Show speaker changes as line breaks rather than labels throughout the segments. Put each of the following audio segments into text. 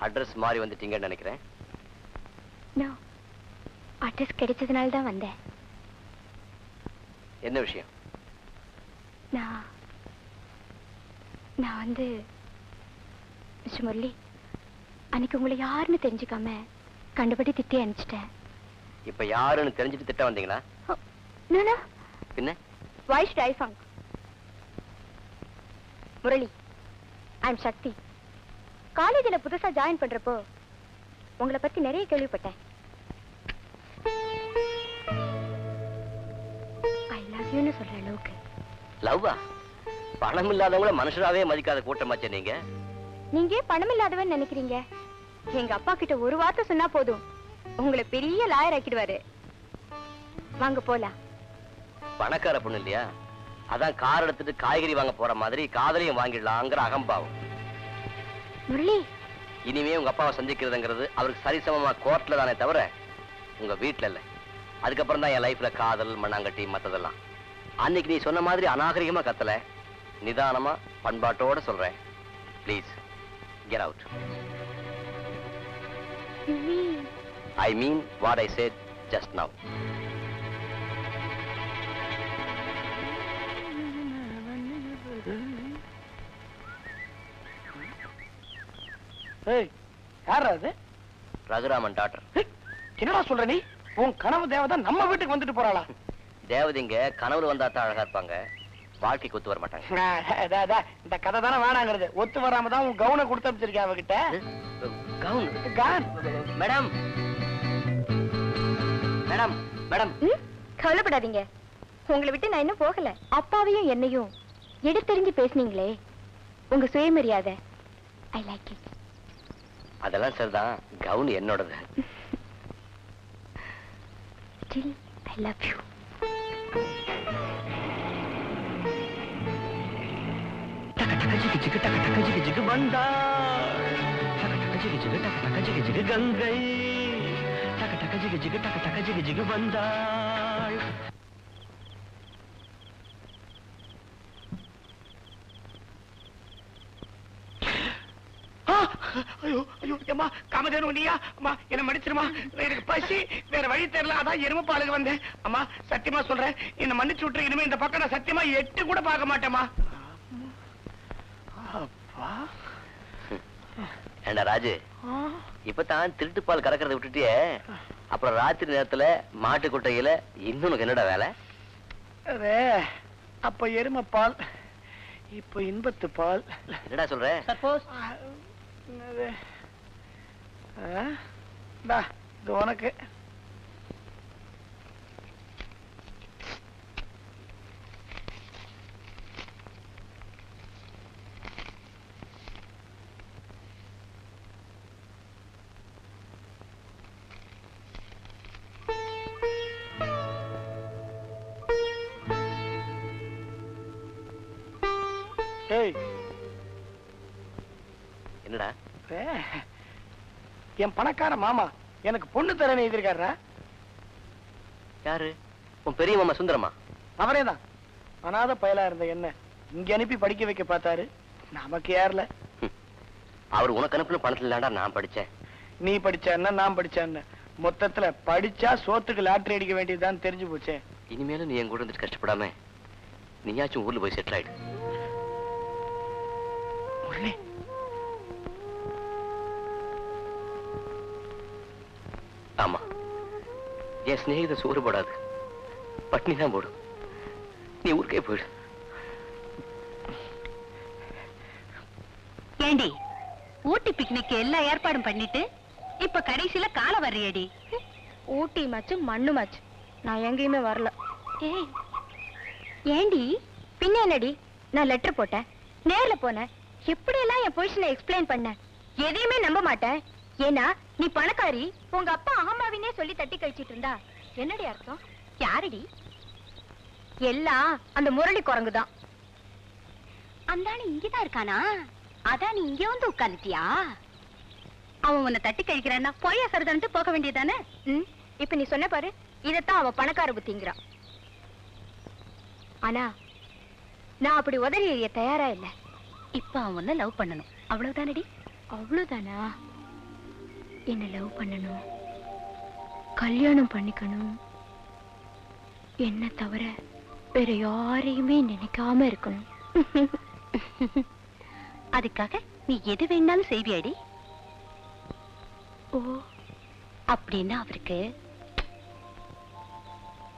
Address மாறி வந்துட்டீங்கன்னு நினைக்கிறேன்.
Address கிடைச்சதுனால தான் வந்தேன்.
என்ன விஷயம்?
நான் வந்து மிஸ்டர் முரளி, அன்னைக்கு உங்களை யாருன்னு தெரிஞ்சுக்காம கண்டுபடி திட்டி அனுப்பிச்சிட்டேன்.
இப்ப யாருன்னு தெரிஞ்சுட்டு திட்ட வந்தீங்களா? பின்ன
வாய்ஸ் டைஃபாங். முரளி, ஐம் சக்தி. காலேஜில் புதுசா ஜாயின் பண்றப்போ உங்களை பத்தி நிறைய கேள்விப்பட்டேன். ஐ லவ் யூன்னு சொல்ற அளவுக்கு.
லவ்வா? பணம் இல்லாதவங்கள மனுஷராவே மதிக்காத கூட்டமாச்சே நீங்க.
நீங்க பணம் இல்லாதவன் நினைக்கிறீங்க? எங்க அப்பா கிட்ட ஒரு வார்த்தை சொன்னா போதும், உங்களை பெரிய லாயர் ஆக்கிடுவாரு. வாங்க போலாம்.
பணக்கார பொண்ணு இல்லையா, அதான் கார் எடுத்துட்டு காய்கறி வாங்க போற மாதிரி காதலையும் வாங்கிடலாங்கிற அகம்பாவம்.
முரளி,
இனிமே உங்க அப்பாவை சந்திக்கிறதுங்கிறது அவருக்கு சரிசமமா கோர்ட்ல தானே தவிர உங்க வீட்டுல இல்ல. அதுக்கப்புறம் தான் என் லைஃப்ல காதல், மண்ணாங்கட்டி, மத்ததெல்லாம். அன்னைக்கு நீ சொன்ன மாதிரி அநாகரிகமா கத்தல, நிதானமா பண்பாட்டோட சொல்றேன். Please get out. I mean what I said just now.
ஏய், யாரா அது?
ரகுராமன் டாக்டர்.
என்னடா சொல்ற நீ? உன் கனவு தேவதை நம்ம வீட்டுக்கு வந்துட்டு போறாளா?
தேவதைங்க கனவுல வந்தா தான் அழகா இருப்பாங்க, வாழ்க்கைக்கு ஒத்து வர மாட்டாங்க.
இந்த கதை தானே வேணாங்கிறது. ஒத்து வராம தான் உன் கவுனை கொடுத்து அமைச்சிருக்கேன் அவகிட்ட.
கவுன்? மேடம் மேடம் மேடம்,
கவலைப்படாதீங்க. உங்களை விட்டு நான் இன்னும் போகல. அப்பாவையும் என்னையும் எடுத்தெறிஞ்சு பேசுனீங்களே, உங்க சுயமரியாதை. I like it.
அதெல்லாம் சரிதான், கவுன் என்னோடது.
Still, I love you.
டக டக ஜிகு ஜிகு டக டக ஜிகு ஜிகு வந்தாள். டக டக ஜிகு ஜிகு டக டக ஜிகு ஜிகு கங்கை. டக டக ஜிகு ஜிகு டக டக ஜிகு ஜிகு வந்தாள்.
ஐயோ ஐயோ அம்மா, காமதேனு நீயா? அம்மா என்ன மன்னிச்சிருமா, எனக்கு பசி, வேற வழி தெரியல, அதான் எருமைப்பாலுக்கு வந்தேன். அம்மா சத்தியமா சொல்றேன், என்ன மன்னிச்சு விட்டுரு. இனிமே இந்த பக்கம் நான் சத்தியமா எட்டு கூட பார்க்க மாட்டேமா. அப்பா
ஏண்டா ராஜு, இப்பதான் திருட்டு பால் கறக்கிறத விட்டுட்டியே, அப்புறம் ராத்திரி நேரத்துல மாட்டு குட்டையில இன்னும் உனக்கு என்னடா வேலை?
அரே, அப்ப எருமை பால், இப்ப இன்பத்து பால்.
என்னடா சொல்ற?
சப்போஸ் இது உனக்கு.
என்னடா?
என் பணக்கார மாமா எனக்கு பொண்ணு தரேன்னு எழுதிருக்காரா?
யாரு? உன் பெரிய மாமா சுந்தரமா?
அவரேதான். அனாத பயலா இருந்த என்ன இங்க அனுப்பி படிக்க வைக்க பார்த்தாரு. நமக்கு யாருல?
அவர் உனக்கு அனுப்புன பணத்துல இல்லாண்டா நான் படிச்சேன்.
நீ படிச்சான்னா நான் படிச்சான்னு மொத்தத்துல படிச்சா சோத்துக்கு லாட்டரி அடிக்க வேண்டியதுதான் தெரிஞ்சு போச்சே.
இனிமேலும் நீ என் கூட இருந்துட்டு கஷ்டப்படாம நீயாச்சும் ஊர்ல போய் செட்டில் ஆயிடு. ஆமா, என் சிநேகித சோறு போடாது, பட்னி தான் போடும். நீ ஊருக்கே போயிடு.
ஏண்டி, ஊட்டி பிக்னிக் எல்லா ஏற்பாடும் பண்ணிட்டு இப்ப கடைசியில கால வர்றியடி?
ஊட்டி மாச்சு மண்ணு மாச்சு, நான் எங்கேயுமே வரல. ஏய் ஏண்டி, பின்ன என்னடி? நான் லெட்டர் போட்டேன், நேர்ல போனேன், எப்படியெல்லாம் என் பொசிஷனை எக்ஸ்பிளைன் பண்ண. எதையுமே நம்ப மாட்டேன். ஏன்னா நீ பணக்காரி, உங்க அப்பா அகம்பாவினே சொல்லி தட்டி கழிச்சிட்டு இருந்தா என்னடி அர்த்தம்? யாரடி? எல்லாம் அந்த முரளி குரங்குதான்.
அந்தானு இங்கதான் இருக்கானா? அதான் நீ இங்க வந்து உட்காந்துட்டியா? அவன் உன்னை தட்டி கழிக்கிறான்னா போயா சரதான்ட்டு போக வேண்டியதானே?
இப்ப நீ சொன்ன பாரு, இதத்தான் அவ பணக்கார புத்திங்கிறான். ஆனா நான் அப்படி உதறி எறிய தயாரா இல்ல.
இப்ப அவன் உன்னை லவ் பண்ணணும், அவ்வளவுதானடி?
அவ்வளவுதானா? என்ன லவ் பண்ணணும், கல்யாணம் பண்ணிக்கணும், என்ன தவிர வேற யாரையுமே நினைக்காம இருக்கணும்.
அதுக்காக நீ எது வேணாலும் செய்வியாடி?
ஓ,
அப்படின்னா அவருக்கு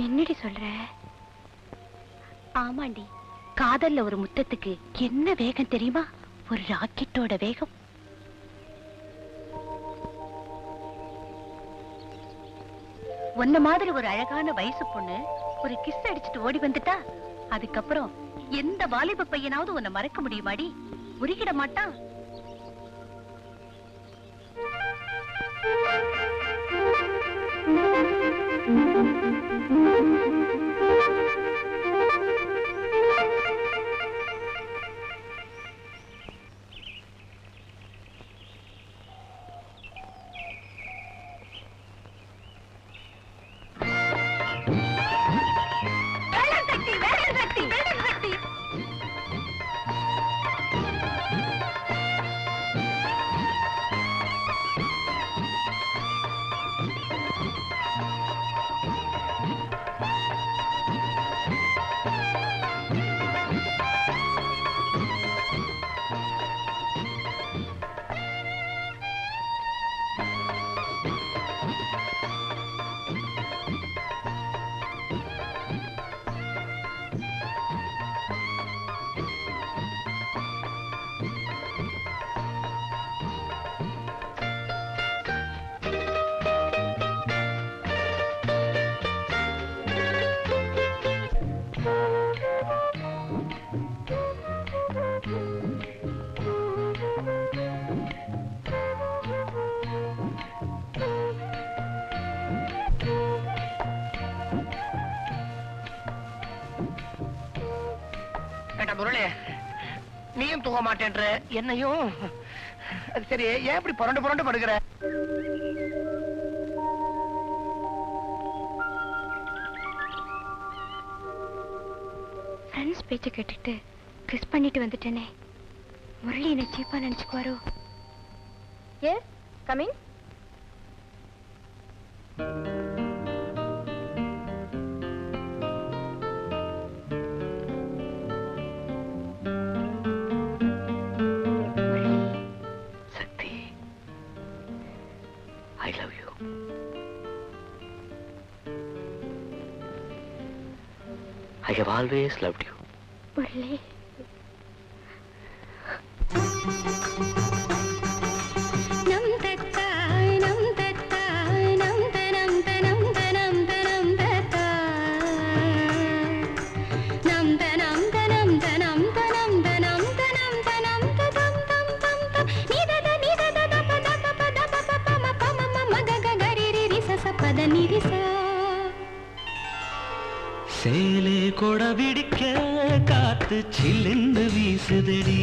என்னடி சொல்ற?
ஆமாண்டி, காதல்ல ஒரு முத்தத்துக்கு என்ன வேகம் தெரியுமா? ஒரு ராக்கெட்டோட வேகம். உன்ன மாதிரி ஒரு அழகான வயசு பொண்ணு ஒரு கிஸ் அடிச்சுட்டு ஓடி வந்துட்டா, அதுக்கப்புறம் எந்த வாலிப பையனாவது உன்னை மறக்க முடியுமாடி? உருகிட மாட்டான்.
முரளி, நீயும் தூங்க மாட்டேன்ற, என்னையும். அது சரி, ஏன் இப்படி புரண்டு புரண்டு படுகிற?
ஃப்ரெண்ட்ஸ் பேச்ச கேட்டுட்டு கிஸ் பண்ணிட்டு வந்துட்டேனே, முரளி என்ன சீப்பா நினைச்சுக்குவாரோ? Yes, coming.
I have always loved you.
Murali.
சேலே கொடபிடிக்க காத்து சில்லுன்னு வீசுதடி,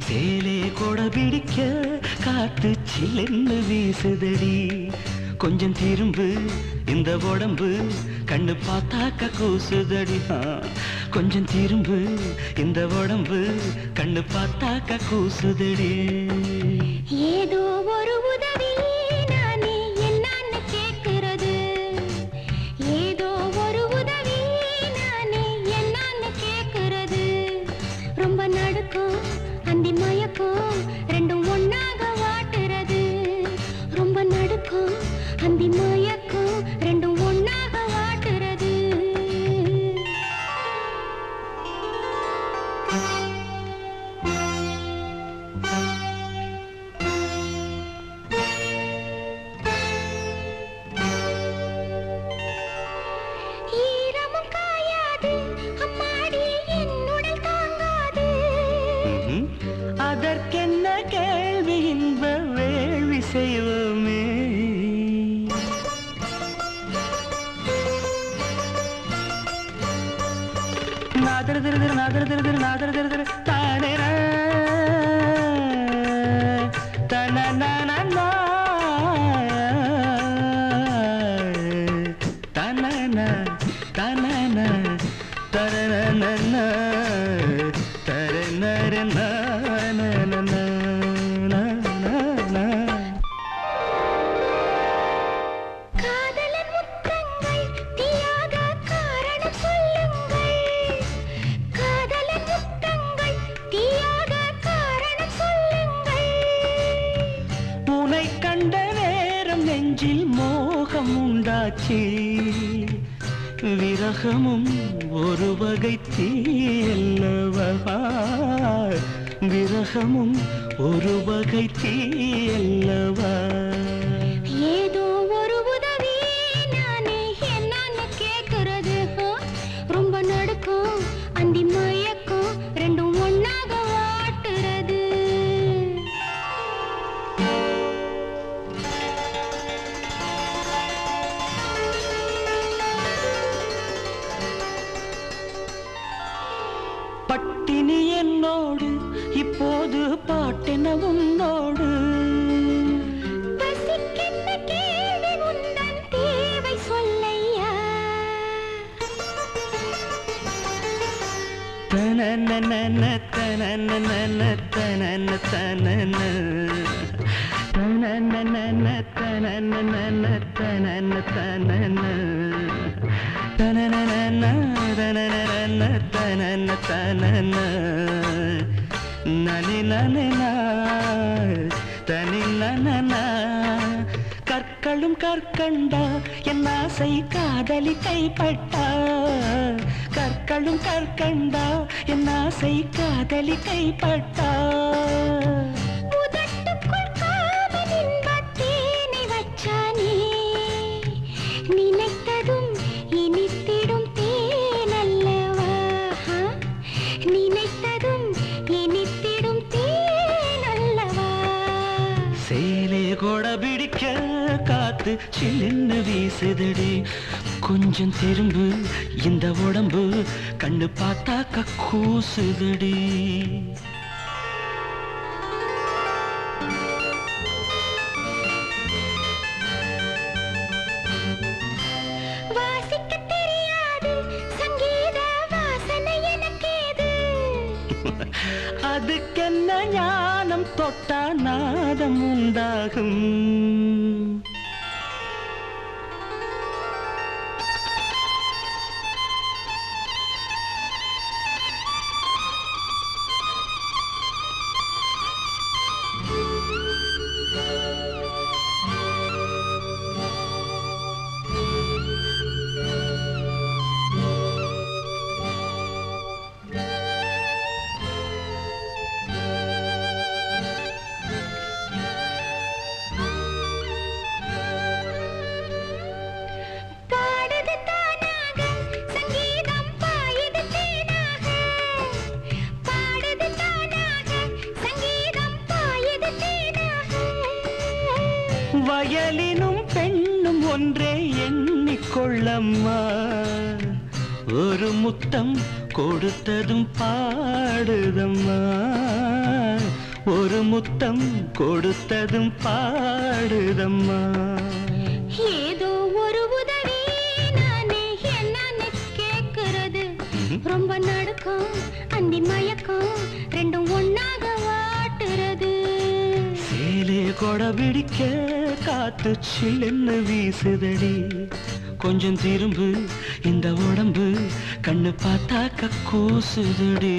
சேலே கொடபிடிக்க காத்து சில்லுன்னு வீசுதடி. கொஞ்சம் திரும்பு இந்த உடம்பு கண்ணு பார்த்தாக்க கூசுதடி. கொஞ்சம் திரும்பு இந்த உடம்பு கண்ணு பார்த்தாக்க கூசுதடி.
ஏதோ ஒரு உதவி நானே என்னன்னு கேட்கிறது, ஏதோ ஒரு உதவி நானே என்னன்னு கேட்கிறது. ரொம்ப நடுக்கும் அந்தி மயக்கும் ரெண்டும் ஒன்னாக வாட்டுறது, ரொம்ப நடுக்கும் அந்தி மயக்கும் ரெண்டும் ஒன்னாக வாட்டுறது.
அதற்கென்ன கேள்வி இன்ப வேள்வி செய்வோமே. நாதர் திரு நாதர் திரு நாதர் திரு தானே தன தன தன தரண தரண ஆச்சு விரகமும் ஒரு வகை தீயல்லவா விரகமும் ஒரு வகை தீயல்லவா
ஏதோ ஒரு உதவி நானே என்னன்னு கேக்குறது ரொம்ப நடுக்கும் அந்தி மயக்கும் ரெண்டும் ஒன்னாக வாட்டுறது
பட்டினி என்னோடு இப்போது பாட்டென உன்னோடு
பசிக்கென்ன கேள்வி உந்தன் தேவை சொல்லையா
தனனனன தனனனன தனன தனன தனனனன தனனனன தனன தனன தனனனன தனனனன தனன தனன நனினனன தனினனன கற்களும் கற்கண்டா என் ஆசை காதலி கைப்பட்டா கற்களும் கற்கண்டா என் ஆசை காதலி கைப்பட்டா
உதட்டுக்குள் காமனின் பத்தேனை வச்சானே நினைத்ததும் இனித்திடும் தேனல்லவா நினைத்ததும் இனித்திடும் தேனல்லவா
சேலே கொட பிடிக்க காத்து சில்லுன்னு வீசுதடி கொஞ்சம் திரும்பு இந்த உடம்பு கண்ணு பார்த்தாக்க கூசுதடி
வாசிக்க தெரியாது சங்கீத வாசனை எனக்கேது
அதுக்கென்ன ஞானம் தொட்டா நாதம் உண்டாகும்
பாடுது தானாக சங்கீதம் பாயுது தேனாக பாடுது தானாக சங்கீதம் பாயுது தேனாக
வயலினும் பெண்ணும் ஒன்றே எண்ணிக்கொள்ளம்மா ஒரு முத்தம் கொடுத்ததும் பாடுதம்மா ஒரு முத்தம் கொடுத்ததும் பாடுதம்மா
ஏதோ ஒரு உதவி நானே என்னன்னு கேக்குறது ரொம்ப நடுக்கும் அந்தி மயக்கம் ரெண்டும் ஒன்னாக வாட்டுறது
சேலே கொட பிடிக்க காத்து சில்லுன்னு வீசுதடி கொஞ்சம் திரும்பு இந்த உடம்பு கண்ணு பார்த்தாக்க கூசுதடி